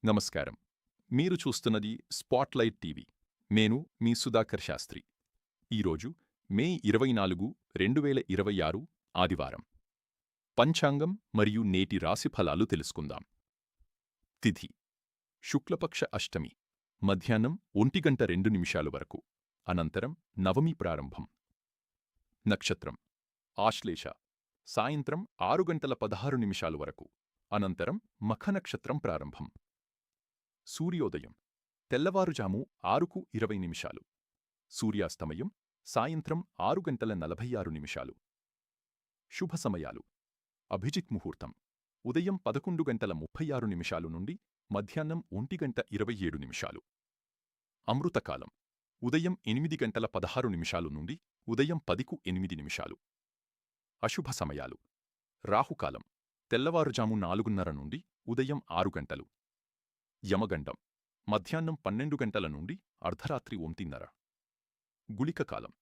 నమస్కారం. మీరు చూస్తున్నది స్పాట్లైట్ టీవీ. నేను మీ సుధాకర్ శాస్త్రి. ఈరోజు మే 24, 2026 ఆదివారం. పంచాంగం మరియు నేటి రాశి ఫలాలు తెలుసుకుందాం. తిథి శుక్లపక్ష అష్టమి మధ్యాహ్నం 1:02 వరకు. అనంతరం నవమి ప్రారంభం. నక్షత్రం ఆశ్లేష సాయంత్రం 6:16 వరకు. అనంతరం మఖ నక్షత్రం ప్రారంభం. సూర్యోదయం తెల్లవారుజాము 6:20. సూర్యాస్తమయం సాయంత్రం 6:46. శుభ సమయాలు అభిజిత్ ముహూర్తం ఉదయం 11:36 నుండి మధ్యాహ్నం 1:27. అమృతకాలం ఉదయం 8:16 నుండి ఉదయం 10:08. అశుభ సమయాలు రాహుకాలం తెల్లవారుజాము 4:30 నుండి ఉదయం 6 గంటలు. యమగండం మధ్యాహ్నం 12 నుండి అర్ధరాత్రి 1:30. గుళికకాలం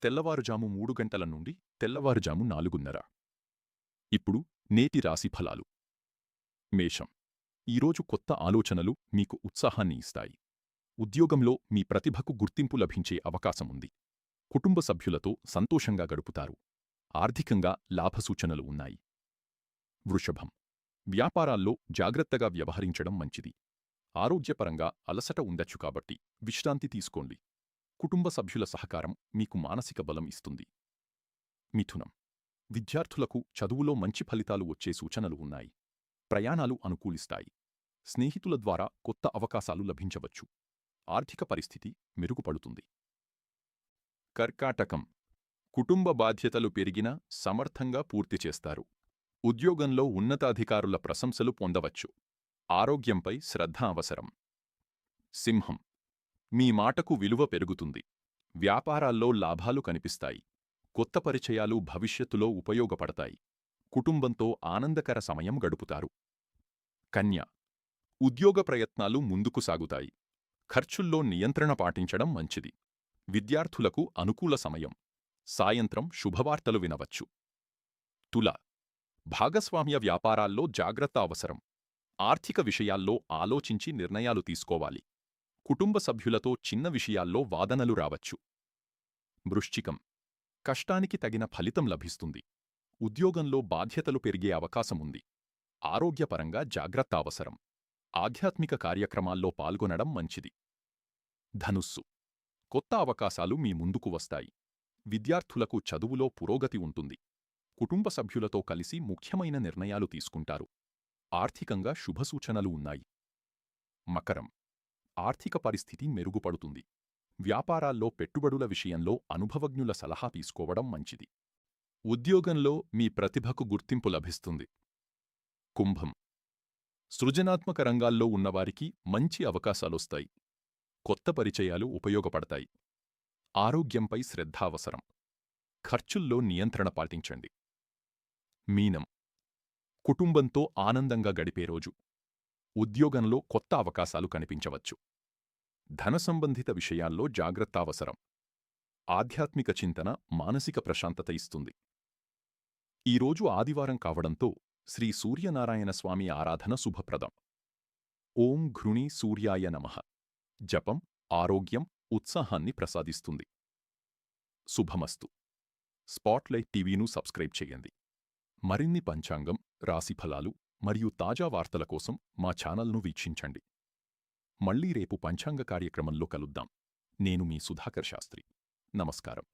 తెల్లవారుజాము 3 నుండి తెల్లవారుజాము 4:30. ఇప్పుడు నేటి రాశి ఫలాలు. మేషం ఈరోజు కొత్త ఆలోచనలు మీకు ఉత్సాహాన్ని ఇస్తాయి. ఉద్యోగంలో మీ ప్రతిభకు గుర్తింపు లభించే అవకాశముంది. కుటుంబ సభ్యులతో సంతోషంగా గడుపుతారు. ఆర్థికంగా లాభసూచనలు ఉన్నాయి. వృషభం వ్యాపారాల్లో జాగ్రత్తగా వ్యవహరించడం మంచిది. ఆరోగ్యపరంగా అలసట ఉండొచ్చు కాబట్టి విశ్రాంతి తీసుకోండి. కుటుంబ సభ్యుల సహకారం మీకు మానసిక బలం ఇస్తుంది. మిథునం విద్యార్థులకు చదువులో మంచి ఫలితాలు వచ్చే సూచనలు ఉన్నాయి. ప్రయాణాలు అనుకూలిస్తాయి. స్నేహితుల ద్వారా కొత్త అవకాశాలు లభించవచ్చు. ఆర్థిక పరిస్థితి మెరుగుపడుతుంది. కర్కాటకం కుటుంబ బాధ్యతలు పెరిగినా సమర్థంగా పూర్తి చేస్తారు. ఉద్యోగంలో ఉన్నతాధికారుల ప్రశంసలు పొందవచ్చు. ఆరోగ్యంపై శ్రద్ధ అవసరం. సింహం మీ మాటకు విలువ పెరుగుతుంది. వ్యాపారాల్లో లాభాలు కనిపిస్తాయి. కొత్త పరిచయాలు భవిష్యత్తులో ఉపయోగపడతాయి. కుటుంబంతో ఆనందకర సమయం గడుపుతారు. కన్య ఉద్యోగ ప్రయత్నాలు ముందుకు సాగుతాయి. ఖర్చుల్లో నియంత్రణ పాటించడం మంచిది. విద్యార్థులకు అనుకూల సమయం. సాయంత్రం శుభవార్తలు వినవచ్చు. తుల భాగస్వామ్య వ్యాపారాల్లో జాగ్రత్త అవసరం. ఆర్థిక విషయాల్లో ఆలోచించి నిర్ణయాలు తీసుకోవాలి. కుటుంబ సభ్యులతో చిన్న విషయాల్లో వాదనలు రావచ్చు. వృశ్చికం కష్టానికి తగిన ఫలితం లభిస్తుంది. ఉద్యోగంలో బాధ్యతలు పెరిగే అవకాశముంది. ఆరోగ్యపరంగా జాగ్రత్త అవసరం. ఆధ్యాత్మిక కార్యక్రమాల్లో పాల్గొనడం మంచిది. ధనుస్సు కొత్త అవకాశాలు మీ ముందుకు వస్తాయి. విద్యార్థులకు చదువులో పురోగతి ఉంటుంది. కుటుంబ సభ్యులతో కలిసి ముఖ్యమైన నిర్ణయాలు తీసుకుంటారు. ఆర్థికంగా శుభసూచనలు ఉన్నాయి. మకరం ఆర్థిక పరిస్థితి మెరుగుపడుతుంది. వ్యాపారాల్లో పెట్టుబడుల విషయంలో అనుభవజ్ఞుల సలహా తీసుకోవడం మంచిది. ఉద్యోగంలో మీ ప్రతిభకు గుర్తింపు లభిస్తుంది. కుంభం సృజనాత్మక రంగాల్లో ఉన్నవారికి మంచి అవకాశాలొస్తాయి. కొత్త పరిచయాలు ఉపయోగపడతాయి. ఆరోగ్యంపై శ్రద్ధ అవసరం. ఖర్చుల్లో నియంత్రణ పాటించండి. మీనం కుటుంబంతో ఆనందంగా గడిపే రోజు. ఉద్యోగంలో కొత్త అవకాశాలు కనిపించవచ్చు. ధన సంబంధిత విషయాల్లో జాగ్రత్త అవసరం. ఆధ్యాత్మిక చింతన మానసిక ప్రశాంతత ఇస్తుంది. ఈరోజు ఆదివారం కావడంతో శ్రీ సూర్యనారాయణ స్వామి ఆరాధన శుభప్రదం. ఓం ఘృణి సూర్యాయ నమః జపం ఆరోగ్యం, ఉత్సాహాన్ని ప్రసాదిస్తుంది. శుభమస్తు. స్పాట్లైట్ టీవీను సబ్స్క్రైబ్ చేయండి. మరిన్ని పంచాంగం, రాశిఫలాలు మరియు తాజా వార్తల కోసం మా ఛానల్ను వీక్షించండి. మళ్లీ రేపు పంచాంగ కార్యక్రమంలో కలుద్దాం. నేను మీ సుధాకర్ శాస్త్రి. నమస్కారం.